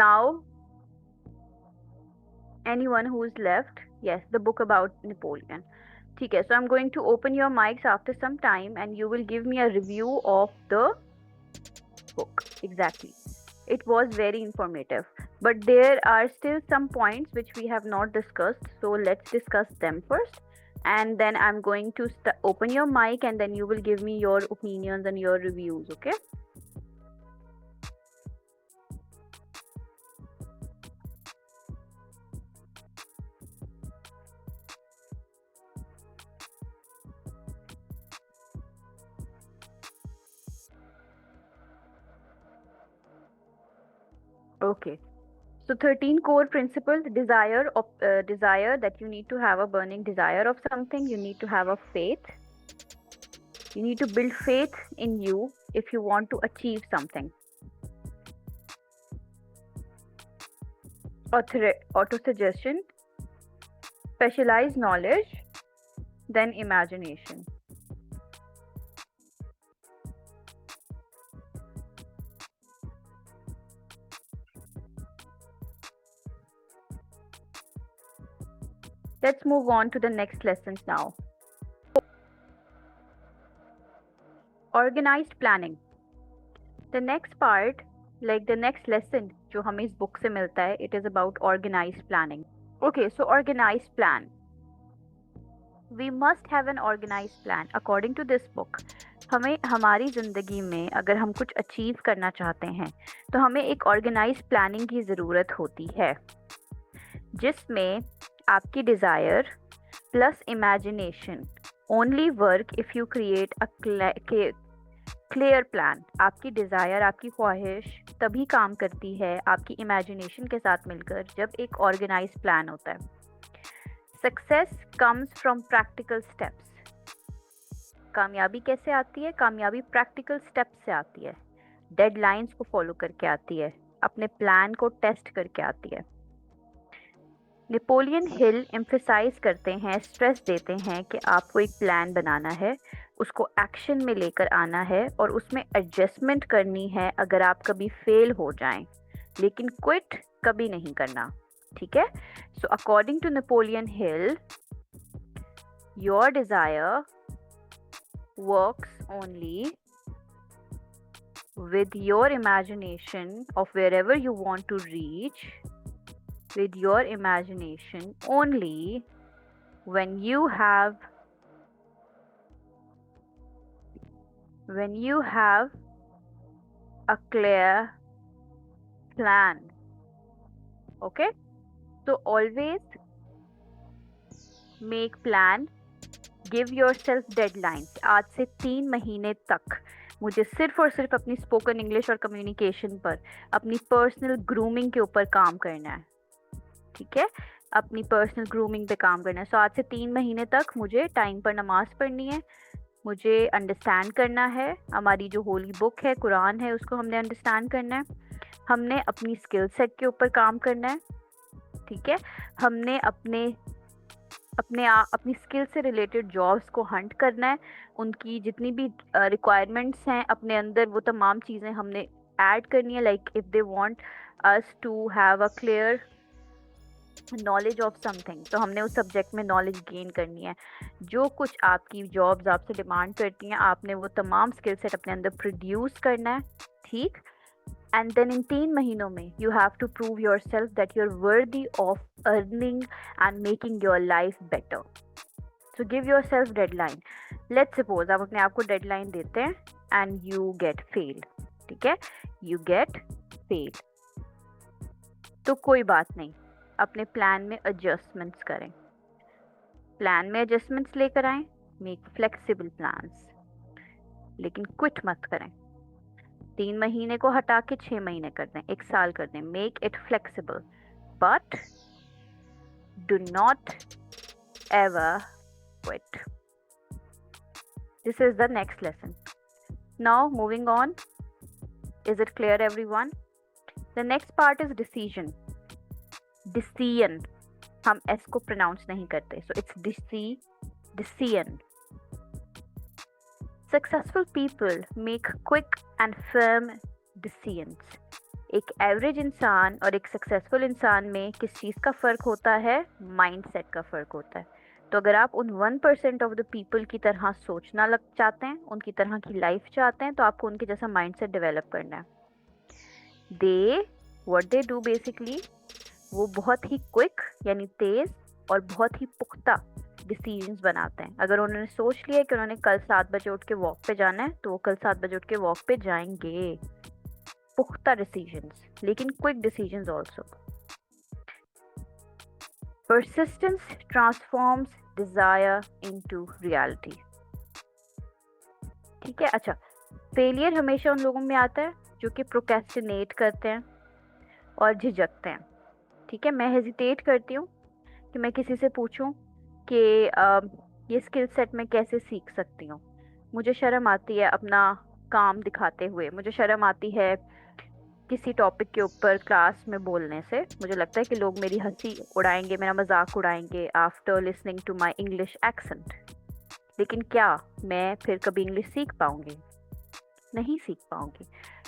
now anyone who is left, yes, the book about Napoleon. Okay, so I'm going to open your mics after some time and you will give me a review of the book. Exactly. It was very informative, but there are still some points which we have not discussed, so let's discuss them first. And then I'm going to open your mic and then you will give me your opinions and your reviews, okay? Okay. So 13 core principles, desire, that you need to have a burning desire of something, you need to have a faith. You need to build faith in you if you want to achieve something. Autosuggestion, specialized knowledge, then imagination. Let's move on to the next lessons now. Organized planning. The next part, like the next lesson जो हमें इस book से मिलता है, it is about organized planning. Okay, so organized plan. We must have an organized plan. According to this book, हमें हमारी ज़िंदगी में अगर हम कुछ अचीव करना चाहते हैं तो हमें एक ऑर्गेनाइज प्लानिंग की ज़रूरत होती है, जिसमें आपकी desire plus imagination only work if you create a clear plan. आपकी डिज़ायर, आपकी ख्वाहिश तभी काम करती है आपकी इमेजिनेशन के साथ मिलकर जब एक ऑर्गेनाइज प्लान होता है. Success comes from practical steps. कामयाबी कैसे आती है? कामयाबी प्रैक्टिकल स्टेप्स से आती है, डेडलाइंस को फॉलो करके आती है, अपने प्लान को टेस्ट करके आती है. नेपोलियन हिल एम्फसाइज करते हैं, स्ट्रेस देते हैं कि आपको एक प्लान बनाना है, उसको एक्शन में लेकर आना है और उसमें एडजस्टमेंट करनी है अगर आप कभी फेल हो जाएं, लेकिन क्विट कभी नहीं करना. ठीक है? So according to Napoleon Hill, your desire works only with your imagination of wherever you want to reach, with your imagination only when you have a clear plan. Okay, so always make plan, give yourself deadlines. आज से 3 महीने तक मुझे सिर्फ और सिर्फ अपनी spoken English और कम्युनिकेशन पर, अपनी पर्सनल ग्रूमिंग के ऊपर काम करना है. ठीक है? अपनी पर्सनल ग्रूमिंग पे काम करना है. सो आज से 3 महीने तक मुझे टाइम पर नमाज पढ़नी है, मुझे अंडरस्टैंड करना है, हमारी जो होली बुक है, कुरान है, उसको हमने अंडरस्टैंड करना है, हमने अपनी स्किल सेट के ऊपर काम करना है. ठीक है? हमने अपनी स्किल से रिलेटेड जॉब्स को हंट करना है, उनकी जितनी भी रिक्वायरमेंट्स हैं अपने अंदर, वो तमाम चीज़ें हमने ऐड करनी है. Like if they want us to have a clear knowledge of something, तो हमने उस सब्जेक्ट में नॉलेज गेन करनी है. जो कुछ आपकी जॉब्स आपसे डिमांड करती हैं, आपने वो तमाम स्किल सेट अपने अंदर प्रोड्यूस करना है. ठीक? एंड देन इन 3 महीनों में you have to prove yourself that you are worthy of earning and making your life better. So give yourself deadline. Let's suppose आप अपने आप को डेडलाइन देते हैं एंड यू गेट फेल. ठीक है? यू गेट फेल, तो कोई बात नहीं, अपने प्लान में एडजस्टमेंट्स करें. प्लान में एडजस्टमेंट्स लेकर आएं, मेक फ्लेक्सिबल प्लान्स, लेकिन क्विट मत करें. 3 महीने को हटा के 6 महीने कर दें, 1 साल कर दें. Make it flexible, but do not ever quit. This is the next lesson. Now moving on. Is it clear everyone? The next part is decision. Decision, हम एस को प्रोनाउंस नहीं करते, so it's decision. Successful people make quick and firm decisions. एक average इंसान और एक successful इंसान में किस चीज़ का फ़र्क होता है? माइंडसेट का फ़र्क होता है। तो अगर आप उन 1% ऑफ द पीपल की तरह सोचना लग चाहते हैं, उनकी तरह की लाइफ चाहते हैं, तो आपको उनके जैसा माइंडसेट डेवलप करना है। दे व्हाट दे डू बेसिकली, वो बहुत ही क्विक यानी तेज और बहुत ही पुख्ता डिसीजंस बनाते हैं। अगर उन्होंने सोच लिया कि उन्होंने कल 7 बजे उठ के वॉक पे जाना है, तो वो कल 7 बजे उठ के वॉक पे जाएंगे। पुख्ता डिसीजंस, लेकिन quick decisions also. Persistence transforms desire into reality. ठीक है। अच्छा, फेलियर हमेशा उन लोगों में आता है जो कि प्रोक्रेस्टिनेट करते हैं और झिझकते हैं। ठीक है, मैं हेजिटेट करती हूँ कि मैं किसी से पूछूं कि ये स्किल सेट मैं कैसे सीख सकती हूँ। मुझे शर्म आती है अपना काम दिखाते हुए, मुझे शर्म आती है किसी टॉपिक के ऊपर क्लास में बोलने से। मुझे लगता है कि लोग मेरी हंसी उड़ाएंगे, मेरा मजाक उड़ाएंगे after listening to my English accent. लेकिन क्या मैं फिर कभी इंग्लिश सीख पाऊंगी? नहीं सीख पाऊंगी।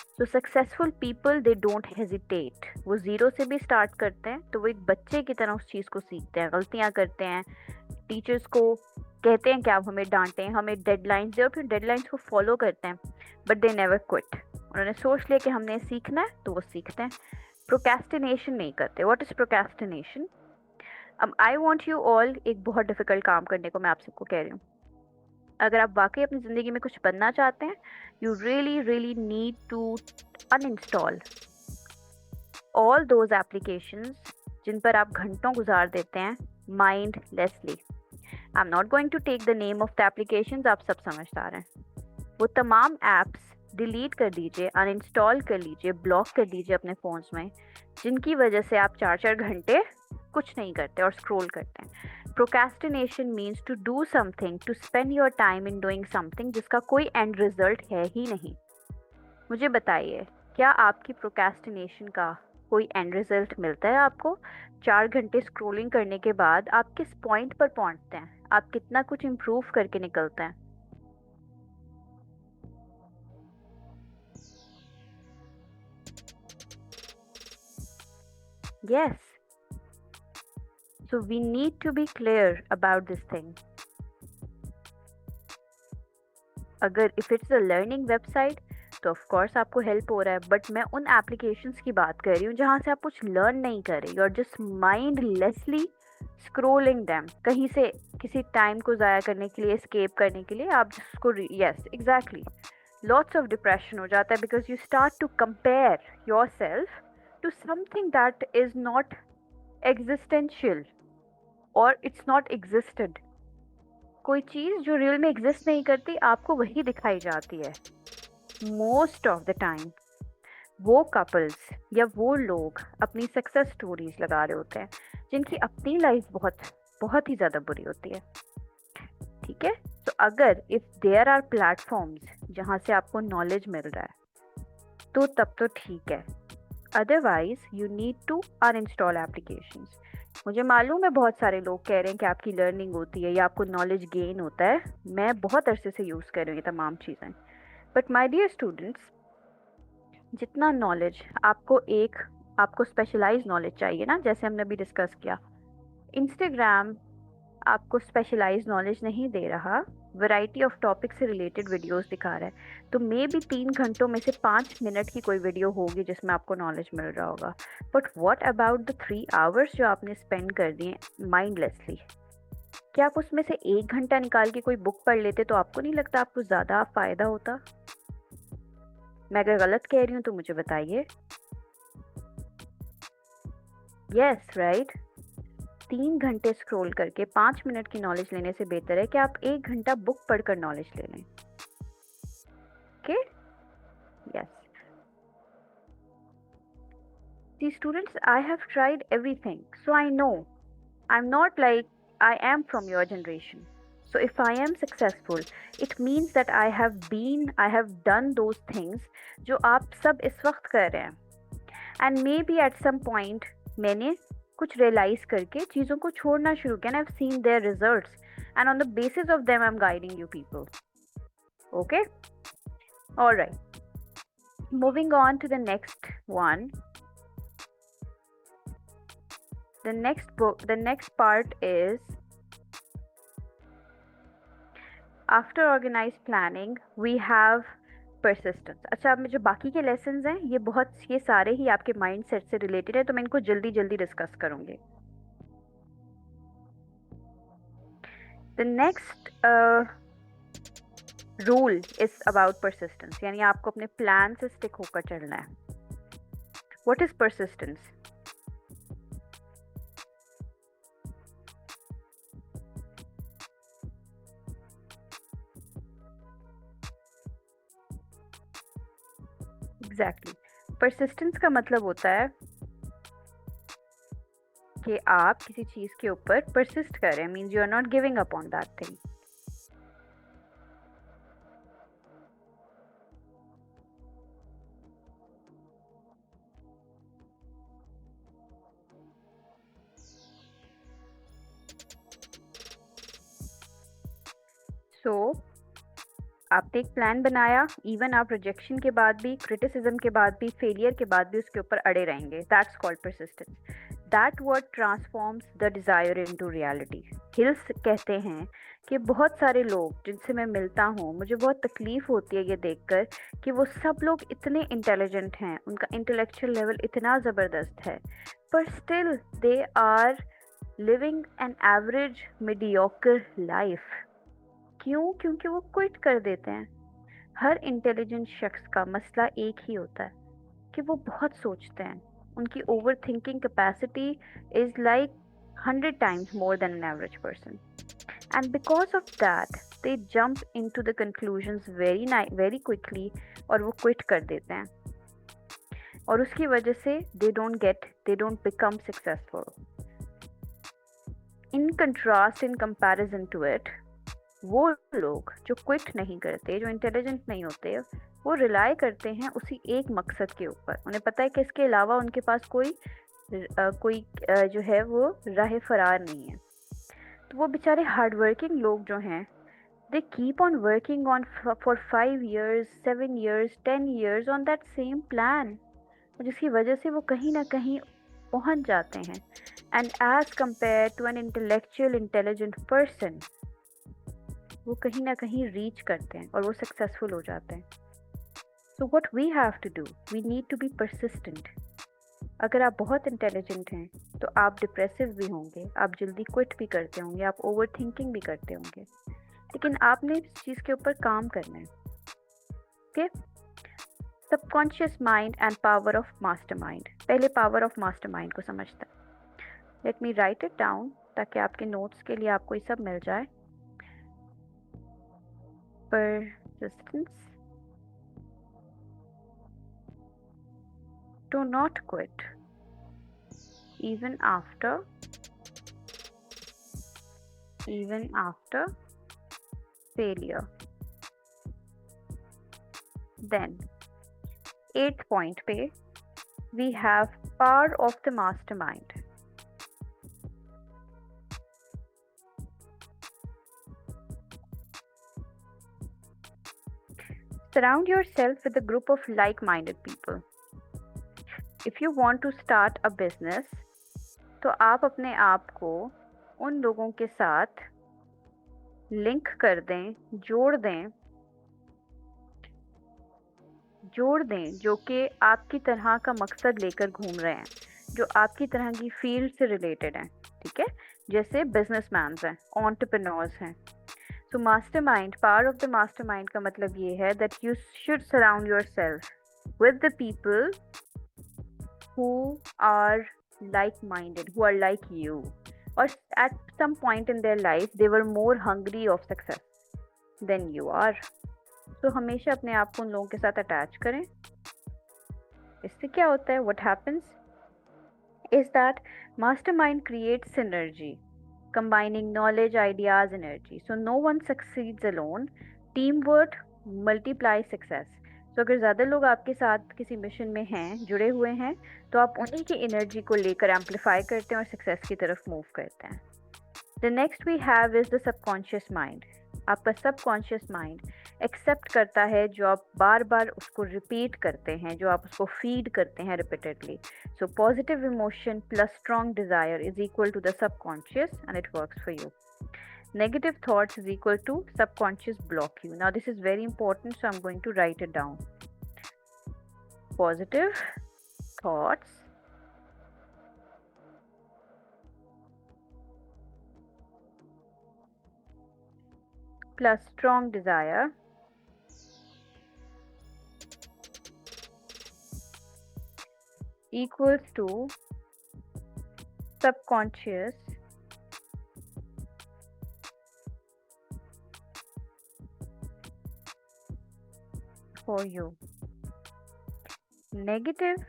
So successful people they don't hesitate. वो ज़ीरो से भी स्टार्ट करते हैं, तो वो एक बच्चे की तरह उस चीज़ को सीखते हैं, गलतियाँ करते हैं, टीचर्स को कहते हैं कि आप हमें डांटें, हमें डेडलाइंस दे, और फिर डेडलाइंस को फॉलो करते हैं। But they never quit. उन्होंने सोच लिया कि हमने सीखना है, तो वो सीखते हैं। प्रोक्रेस्टिनेशन नहीं करते। What is procrastination? अब आई वॉन्ट यू ऑल, एक बहुत डिफिकल्ट काम करने को मैं आप सबको कह रही हूँ। अगर आप वाकई अपनी ज़िंदगी में कुछ बनना चाहते हैं, you really really need to uninstall all those applications जिन पर आप घंटों गुजार देते हैं mindlessly. I am not going to take the name of the applications, आप सब समझदार हैं। वो तमाम ऐप्स डिलीट कर दीजिए, अनइंस्टॉल कर लीजिए, ब्लॉक कर दीजिए अपने फ़ोन्स में, जिनकी वजह से आप 4-4 घंटे कुछ नहीं करते और स्क्रॉल करते हैं। Procrastination means to do something, to spend your time in doing something जिसका कोई एंड रिजल्ट है ही नहीं। मुझे बताइए, क्या आपकी प्रोक्रेस्टिनेशन का कोई एंड रिजल्ट मिलता है आपको? 4 घंटे स्क्रोलिंग करने के बाद आप किस पॉइंट पर पहुंचते हैं? आप कितना कुछ इम्प्रूव करके निकलते हैं? Yes. So we need to be clear about this thing. अगर if it's a learning website, तो ऑफ कोर्स आपको हेल्प हो रहा है, बट मैं उन एप्लीकेशंस की बात कर रही हूँ जहाँ से आप कुछ लर्न नहीं कर रहे, you are just mindlessly scrolling them. कहीं से किसी टाइम को ज़ाया करने के लिए, एस्केप करने के लिए आप जिसको, yes exactly, lots of depression हो जाता है because you start to compare yourself to something that is not existential और इट्स नॉट एग्जिस्टेड। कोई चीज़ जो रियल में एग्जिस्ट नहीं करती, आपको वही दिखाई जाती है। मोस्ट ऑफ द टाइम वो कपल्स या वो लोग अपनी सक्सेस स्टोरीज लगा रहे होते हैं जिनकी अपनी लाइफ बहुत बहुत ही ज़्यादा बुरी होती है। ठीक है, तो अगर इफ़ देयर आर प्लेटफॉर्म्स जहाँ से आपको नॉलेज मिल रहा है, तो तब तो ठीक है। Otherwise you need to uninstall applications. मुझे मालूम है बहुत सारे लोग कह रहे हैं कि आपकी लर्निंग होती है या आपको नॉलेज गेन होता है। मैं बहुत अरसे से यूज़ कर रही हूँ ये तमाम चीज़ें। बट माय डियर स्टूडेंट्स, जितना नॉलेज आपको स्पेशलाइज नॉलेज चाहिए ना, जैसे हमने अभी डिस्कस किया, इंस्टाग्राम आपको स्पेशलाइज नॉलेज नहीं दे रहा, वैरायटी ऑफ टॉपिक से रिलेटेड वीडियोस दिखा रहा है। तो मे बी 3 घंटों में से 5 मिनट की कोई वीडियो होगी जिसमें आपको नॉलेज मिल रहा होगा। But what about the 3 hours जो आपने स्पेंड कर दिए माइंडलेसली? क्या आप उसमें से 1 घंटा निकाल के कोई बुक पढ़ लेते तो आपको नहीं लगता आपको ज़्यादा फ़ायदा होता? मैं अगर गलत कह रही हूँ तो मुझे बताइए। Yes right. 3 घंटे स्क्रॉल करके 5 मिनट की नॉलेज लेने से बेहतर है कि आप 1 घंटा बुक पढ़कर नॉलेज ले लें। Okay, yes. See students, I have tried everything, so I know I am not like I am from your generation. So if I am successful, it means that I have done those things जो आप सब इस वक्त कर रहे हैं. And maybe at some point मैंने कुछ रियलाइज करके चीज़ों को छोड़ना शुरू किया. And I've seen their results, and on the basis of them I'm guiding you people. Okay? All right. Moving on to the next one. The next part is after organized planning we have persistence. अच्छा, अब में जो बाकी के lessons हैं ये सारे ही आपके माइंड सेट से रिलेटेड है, तो मैं इनको जल्दी जल्दी डिस्कस करूंगी. The next rule is about persistence, यानी आपको अपने प्लान से स्टिक होकर चलना है. What is persistence? Exactly. Persistence का मतलब होता है कि आप किसी चीज के ऊपर persist कर रहे हैं, means you are not giving up on that thing. So आपने एक प्लान बनाया, इवन आप रिजेक्शन के बाद भी, क्रिटिसिज्म के बाद भी, फेलियर के बाद भी उसके ऊपर अड़े रहेंगे. That's called persistence. That word transforms the desire into reality. Hills कहते हैं कि बहुत सारे लोग जिनसे मैं मिलता हूँ, मुझे बहुत तकलीफ होती है ये देखकर कि वो सब लोग इतने इंटेलिजेंट हैं, उनका इंटेलेक्चुअल लेवल इतना ज़बरदस्त है, पर still they are living an average mediocre life. क्यों? क्योंकि वो क्विट कर देते हैं. हर इंटेलिजेंट शख्स का मसला एक ही होता है कि वो बहुत सोचते हैं. उनकी over thinking capacity is like 100 times more than an average person, and because of that they jump into the conclusions very quickly और वो क्विट कर देते हैं, और उसकी वजह से they don't become successful. In contrast, in comparison to it, वो लोग जो क्विट नहीं करते, जो इंटेलिजेंट नहीं होते, वो रिलाई करते हैं उसी एक मकसद के ऊपर. उन्हें पता है कि इसके अलावा उनके पास कोई जो है वो राह फरार नहीं है. तो वो बेचारे हार्ड वर्किंग लोग जो हैं, they keep on working on for 5 years, 7 years, 10 years on that same plan, जिसकी वजह से वो कहीं ना कहीं पहुंच जाते हैं. And as compare to an intellectual intelligent person, वो कहीं ना कहीं रीच करते हैं और वो सक्सेसफुल हो जाते हैं. So what we have to do, we need to be persistent. अगर आप बहुत इंटेलिजेंट हैं तो आप डिप्रेसिव भी होंगे, आप जल्दी क्विट भी करते होंगे, आप ओवर थिंकिंग भी करते होंगे, लेकिन आपने इस चीज़ के ऊपर काम करना है. Okay. Subconscious mind and power of mastermind. पहले पावर ऑफ मास्टरमाइंड को समझते हैं. Let me right it down ताकि आपके नोट्स के लिए आपको ये सब मिल जाए. Persistence. Do not quit even after failure. Then 8th point पे we have power of the mastermind. Surround yourself with a group of like-minded people. If you want to start a business, तो आप अपने आप को उन लोगों के साथ लिंक कर दें, जोड़ दें जो कि आपकी तरह का मकसद लेकर घूम रहे हैं, जो आपकी तरह की फील्ड से रिलेटेड हैं. ठीक है, जैसे बिजनेसमैन हैं, एंटरप्रेन्योर्स हैं. तो mastermind, power of the mastermind का मतलब ये है that you should surround yourself with the people who are like-minded, who are like you, or at some point in their life they were more hungry of success than you are. तो हमेशा अपने आप को उन लोगों के साथ attach करें. इससे क्या होता है, what happens is that mastermind creates synergy, combining knowledge, ideas, energy. So no one succeeds alone. Teamwork multiplies success. तो अगर ज़्यादा लोग आपके साथ किसी मिशन में हैं, जुड़े हुए हैं, तो आप उन्हीं की एनर्जी को लेकर एम्पलीफाई करते हैं और सक्सेस की तरफ मूव करते हैं. The next we have is the subconscious mind. आपका सबकॉन्शियस माइंड एक्सेप्ट करता है जो आप बार बार उसको रिपीट करते हैं, जो आप उसको फीड करते हैं repeatedly. So positive emotion plus strong desire is equal to the subconscious and it works for you. Negative thoughts is equal to subconscious block you. Now this is very important, so I'm going to write it down. Positive thoughts plus strong desire equals to subconscious for you. Negative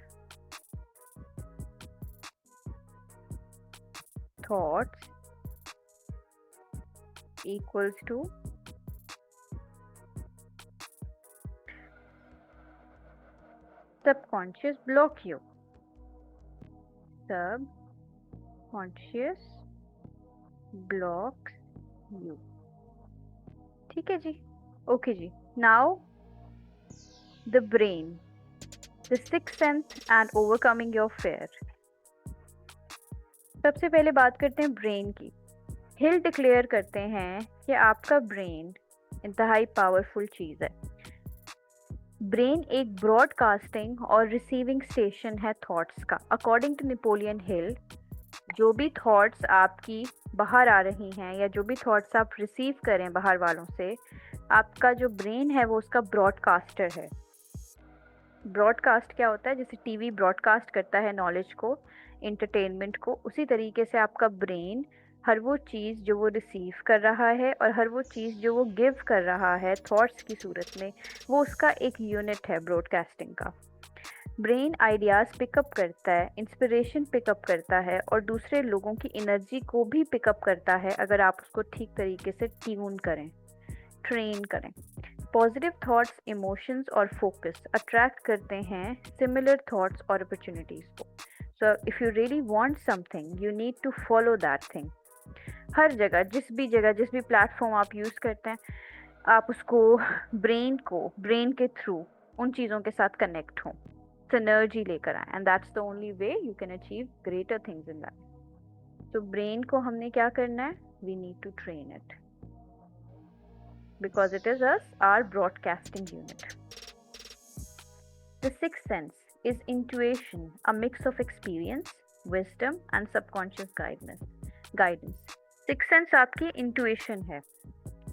thoughts equals to subconscious block you. Subconscious blocks you. ठीक है जी. Okay जी. Now the brain, the sixth sense and overcoming your fear. सबसे पहले बात करते हैं brain की. हिल डिक्लेयर करते हैं कि आपका ब्रेन इंतहाई पावरफुल चीज़ है. ब्रेन एक ब्रॉडकास्टिंग और रिसीविंग स्टेशन है थॉट्स का. अकॉर्डिंग टू नेपोलियन हिल, जो भी थॉट्स आपकी बाहर आ रही हैं या जो भी थॉट्स आप रिसीव करें बाहर वालों से, आपका जो ब्रेन है वो उसका ब्रॉडकास्टर है. ब्रॉडकास्ट क्या होता है? जैसे टीवी ब्रॉडकास्ट करता है नॉलेज को, इंटरटेनमेंट को, उसी तरीके से आपका ब्रेन हर वो चीज़ जो वो रिसीव कर रहा है और हर वो चीज़ जो वो गिव कर रहा है थॉट्स की सूरत में, वो उसका एक यूनिट है ब्रॉडकास्टिंग का. ब्रेन आइडियाज़ पिकअप करता है, इंस्पिरेशन पिकअप करता है और दूसरे लोगों की एनर्जी को भी पिकअप करता है अगर आप उसको ठीक तरीके से ट्यून करें, ट्रेन करें. पॉजिटिव थॉट्स, इमोशंस और फोकस अट्रैक्ट करते हैं सिमिलर थॉट्स और अपॉर्चुनिटीज़ को. So if you really want something, you need to follow that thing. हर जगह, जिस भी प्लेटफॉर्म आप यूज़ करते हैं, आप उसको ब्रेन के थ्रू उन चीज़ों के साथ कनेक्ट हों, सिनर्जी लेकर आए, and that's the only way you can achieve greater things in life. तो ब्रेन को हमने क्या करना है? We need to train it because it is our broadcasting unit. The sixth sense is intuition, a mix of experience, wisdom and subconscious guidance. Sixth sense आपकी intuition है,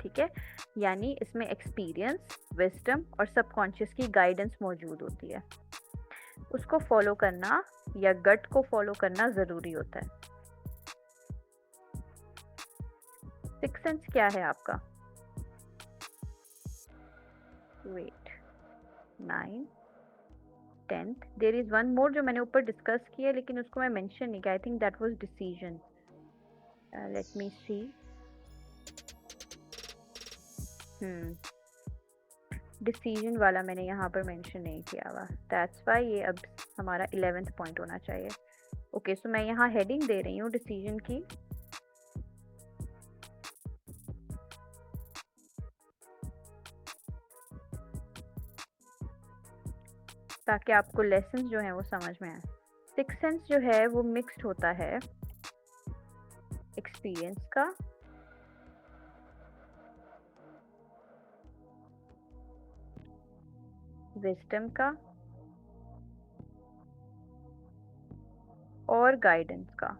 ठीक है? यानी इसमें experience, wisdom और subconscious की guidance मौजूद होती है. उसको follow करना या gut को follow करना ज़रूरी होता है. Sixth sense क्या है आपका? Wait, 9, 10th. There is one more जो मैंने ऊपर डिस्कस किया लेकिन उसको मैं मेंशन नहीं किया. I think that was decision. Let me see. Decision वाला मैंने यहाँ पर मेंशन नहीं किया हुआ. दैट्स वाई ये अब हमारा 11th पॉइंट होना चाहिए. ओके, सो मैं यहाँ हेडिंग दे रही हूँ डिसीजन की. ताकि आपको लेसन जो है वो समझ में आए. सिक्स सेंस जो है वो मिक्स्ड होता है एक्सपीरियंस का, विजडम का और गाइडेंस का.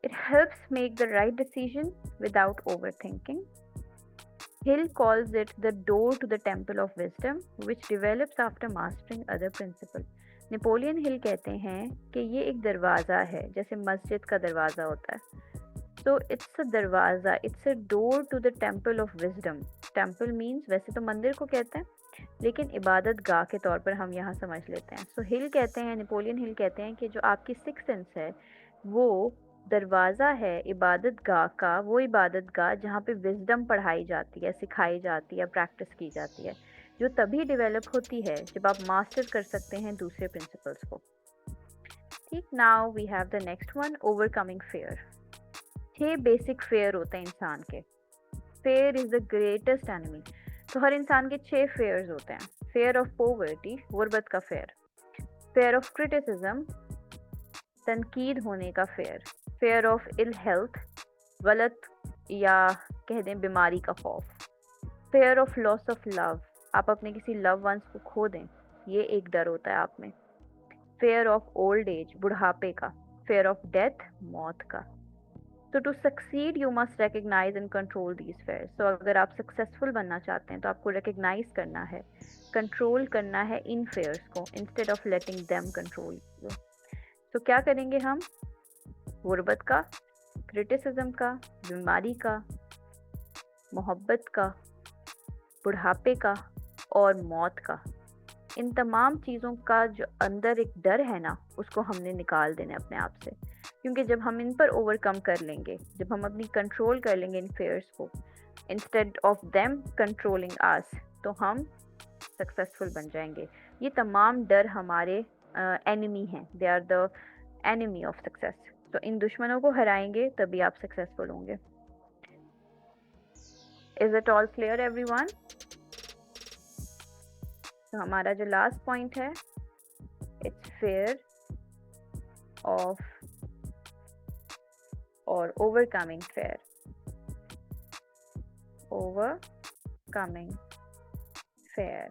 It helps make the right decision without overthinking. Hill calls it the door to the temple of wisdom, which develops after mastering other principles. Napoleon Hill कहते हैं कि ये एक दरवाज़ा है, जैसे मस्जिद का दरवाज़ा होता है. So it's a दरवाज़ा, it's a door to the temple of wisdom. Temple means वैसे तो मंदिर को कहते हैं, लेकिन इबादत गाह के तौर पर हम यहाँ समझ लेते हैं. So हिल कहते हैं, नेपोलियन हिल कहते हैं कि जो आपकी सिक्स सेंस है वो दरवाज़ा है इबादत गाह का, वो इबादत गाह जहाँ पे विजडम पढ़ाई जाती है, सिखाई जाती है, प्रैक्टिस की जाती है, जो तभी डेवलप होती है जब आप मास्टर कर सकते हैं दूसरे प्रिंसिपल्स को. ठीक, now we have the next one, overcoming fear. 6 basic fear होते हैं इंसान के। Fear is the greatest enemy. तो हर इंसान के 6 फेयर्स होते हैं। फेयर ऑफ पॉवर्टी, गुर्बत का फेयर। फेयर ऑफ क्रिटिसिज्म, तनकीद होने का fear. Fear of ill health, गलत या कह दें बीमारी का खौफ। Fear of loss of love, आप अपने किसी लव वंस को खो दें, ये एक डर होता है आप में। फेयर ऑफ ओल्ड एज, बुढ़ापे का। फेयर ऑफ डेथ, मौत का। तो to succeed you must recognise and control these fears. तो अगर आप सक्सेसफुल बनना चाहते हैं तो आपको रिकग्नाइज करना है, कंट्रोल करना है इन फेयर्स को, instead of letting them control you. तो क्या करेंगे हम? गुर्बत का, क्रिटिसिज्म का, बीमारी का, मोहब्बत का, बुढ़ापे का और मौत का। इन तमाम चीज़ों का जो अंदर एक डर है ना, उसको हमने निकाल देना अपने आप से। क्योंकि जब हम इन पर ओवरकम कर लेंगे, जब हम अपनी कंट्रोल कर लेंगे इन फेयर्स को, इंस्टेड ऑफ देम कंट्रोलिंग अस, तो हम सक्सेसफुल बन जाएंगे। ये तमाम डर हमारे एनिमी हैं, they are the enemy of success. तो इन दुश्मनों को हराएंगे तभी आप सक्सेसफुल होंगे। Is it all clear everyone? तो हमारा जो लास्ट पॉइंट है, इट्स फेयर ऑफ और ओवरकमिंग फेयर। Overcoming fear.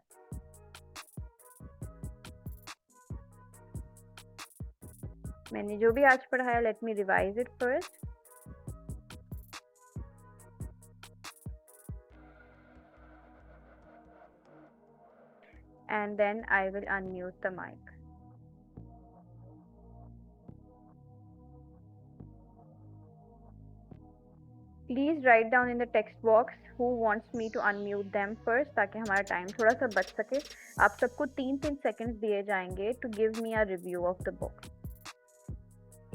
मैंने जो भी आज पढ़ाया, let me revise it first. And then I will unmute the mic. Please write down in the text box who wants me to unmute them first, ताकि हमारा time थोड़ा सा बच सके। आप सबको 3-3 सेकेंड्स दिए जाएंगे to give me a review of the book।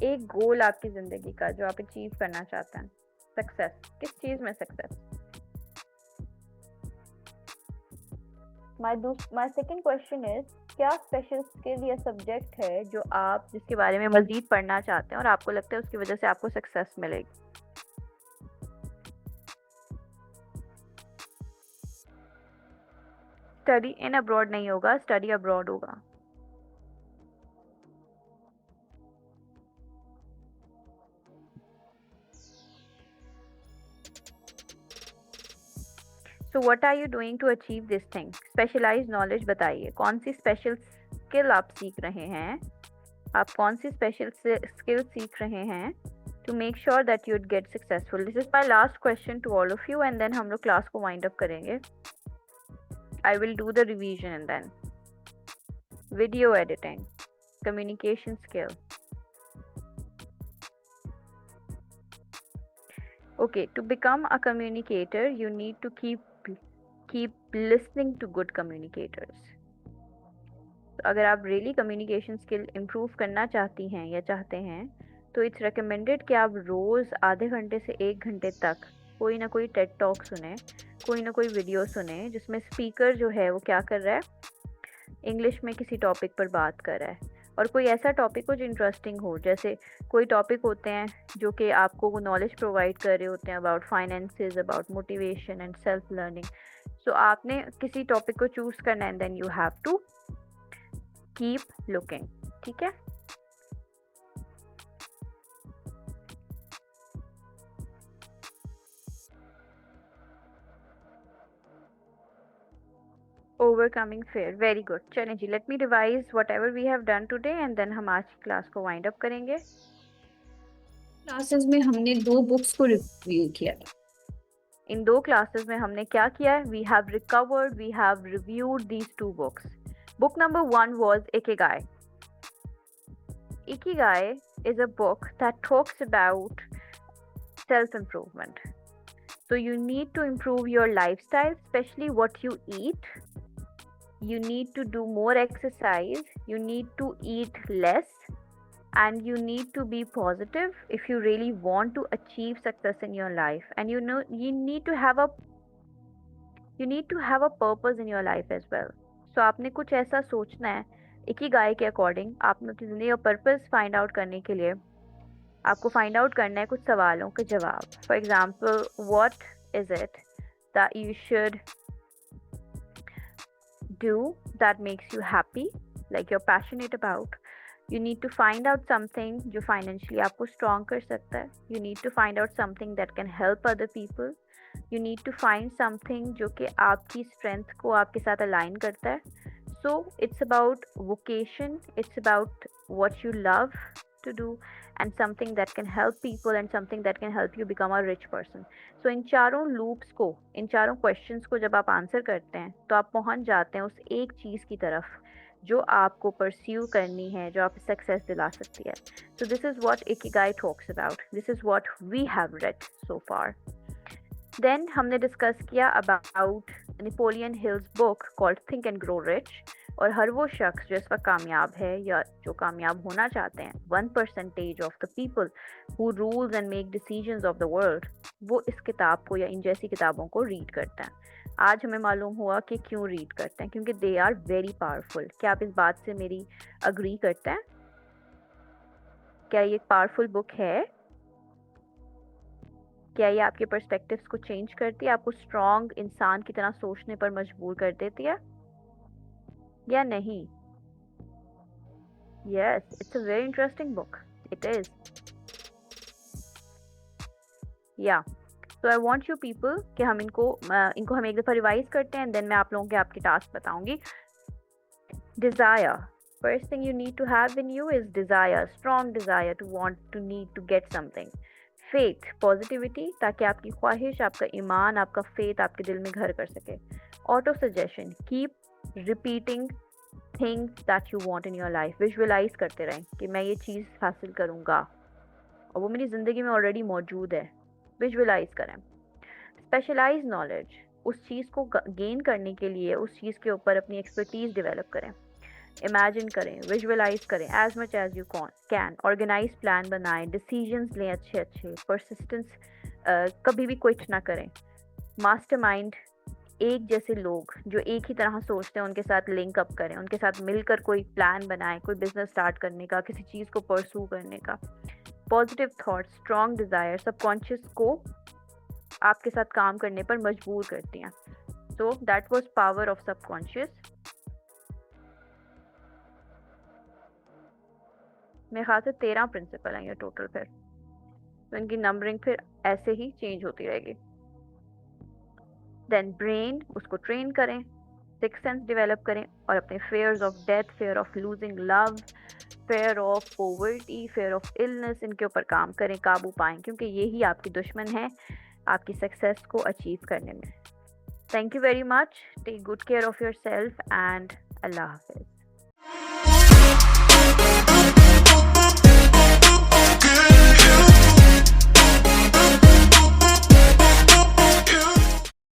एक गोल आपकी ज़िंदगी का जो आप अचीव करना चाहते हैं। सक्सेस, किस चीज़ में success? My second question is, क्या स्पेशल स्किल या सब्जेक्ट है जो आप जिसके बारे में मज़ीद पढ़ना चाहते हैं और आपको लगता है उसकी वजह से आपको सक्सेस मिलेगी? स्टडी इन अब्रॉड नहीं होगा, स्टडी अब्रॉड होगा। So what are you doing to achieve this thing? Specialized knowledge बताइए, कौन सी स्पेशल स्किल आप सीख रहे हैं? आप कौन सी स्पेशल स्किल सीख रहे हैं to make sure that you'd get successful? This is my last question to all of you and then हम लोग क्लास को wind up करेंगे। I will do the revision and then video editing, communication skill. Okay, to become a communicator, you need to keep listening to good communicators. तो अगर आप really communication skill improve करना चाहती हैं या चाहते हैं, तो it's recommended कि आप रोज़ आधे घंटे से 1 घंटे तक कोई ना कोई टेड टॉक सुने, कोई ना कोई वीडियो सुने जिसमें स्पीकर जो है वो क्या कर रहा है, इंग्लिश में किसी टॉपिक पर बात कर रहा है, और कोई ऐसा टॉपिक हो जो इंटरेस्टिंग हो। जैसे कोई टॉपिक होते हैं जो कि आपको नॉलेज प्रोवाइड कर रहे होते हैं about finances, about motivation and self learning. So आपने किसी टॉपिक को चूज़ करना and then you have to keep looking. ठीक है? Overcoming fear, very good. चलें जी, let me revise whatever we have done today and then हम आज की क्लास को वाइंड अप करेंगे। क्लासेस में हमने 2 बुक्स को रिव्यू किया था। इन 2 क्लासेस में हमने क्या किया है? We have recovered, we have reviewed these 2 books. Book number 1 was Ikigai. Ikigai is a book that talks about self-improvement. So you need to improve your lifestyle, especially what you eat. You need to do more exercise. You need to eat less. And you need to be positive if you really want to achieve success in your life. And you need to have a purpose in your life as well. So आपने कुछ ऐसा सोचना है, Ikigai के according आपने अपनी जिंदगी का पर्पस फाइंड आउट करने के लिए आपको फाइंड आउट करना है कुछ सवालों के जवाब. For example, what is it that you should do that makes you happy, like you're passionate about. You need to find out something जो financially आपको strong कर सकता है. You need to find out something that can help other people. You need to find something जो कि आपकी strength को आपके साथ align करता है. So it's about vocation, it's about what you love to do and something that can help people and something that can help you become a rich person. So इन चारों loops को, इन चारों questions को जब आप answer करते हैं तो आप पहुंच जाते हैं उस एक चीज़ की तरफ जो आपको परस्यू करनी है, जो आपको सक्सेस दिला सकती है. So this is what Ikigai talks about. This is what we have read so far. Then हमने डिस्कस किया about Napoleon hills book called think and grow rich. और हर वो शख्स जो इस वक्त कामयाब है या जो कामयाब होना चाहते हैं, 1% of the people who rules and make decisions of the world, वो इस किताब को या इन जैसी किताबों को रीड करते हैं. आज हमें मालूम हुआ कि क्यों रीड करते हैं, क्योंकि दे आर वेरी पावरफुल. क्या आप इस बात से मेरी अग्री करते हैं? क्या ये एक पावरफुल बुक है? क्या ये आपके पर्सपेक्टिव्स को चेंज करती है, आपको स्ट्रॉन्ग इंसान की तरह सोचने पर मजबूर कर देती है या नहीं? Yes, it's a very interesting book. It is. या सो आई वांट यू पीपल कि हम इनको हम एक दफ़ा रिवाइज करते हैं, देन मैं आप लोगों के आपके टास्क बताऊंगी. Desire. First thing you need to have in you is desire, strong desire to want, to need, to get something. Faith, positivity, ताकि आपकी ख्वाहिश, आपका ईमान, आपका faith आपके दिल में घर कर सके. Auto suggestion, keep repeating things that you want in your life. Visualize करते रहें कि मैं ये चीज़ हासिल करूँगा और वो मेरी ज़िंदगी में ऑलरेडी मौजूद है. Visualize करें. Specialized knowledge, उस चीज़ को गेन करने के लिए उस चीज़ के ऊपर अपनी एक्सपर्टीज़ डेवलप करें. इमेजिन करें, विजुअलाइज करें as much as you can. Organise plan बनाएं, डिसीजंस लें अच्छे अच्छे. परसिस्टेंस, कभी भी क्विट ना करें. मास्टरमाइंड, एक जैसे लोग जो एक ही तरह सोचते हैं उनके साथ लिंक अप करें, उनके साथ मिलकर कोई प्लान बनाएं, कोई बिजनेस स्टार्ट करने का, किसी चीज़ को परसू करने का. Positive thoughts, strong desire subconscious को आपके साथ काम करने पर मजबूर करती हैं. So that was power of subconscious. मेरे ख्याल से 13 प्रिंसिपल हैं ये टोटल. फिर तो इनकी नंबरिंग फिर ऐसे ही चेंज होती रहेगी. देन ब्रेन, उसको ट्रेन करें. सिक्स सेंस डेवलप करें और अपने fears of death, fear of losing love, fear of poverty, fear of illness, इनके ऊपर काम करें, काबू पाएं, क्योंकि यही आपकी दुश्मन है आपकी सक्सेस को अचीव करने में. Thank you very much. Take good care of yourself and अल्लाह हाफिज.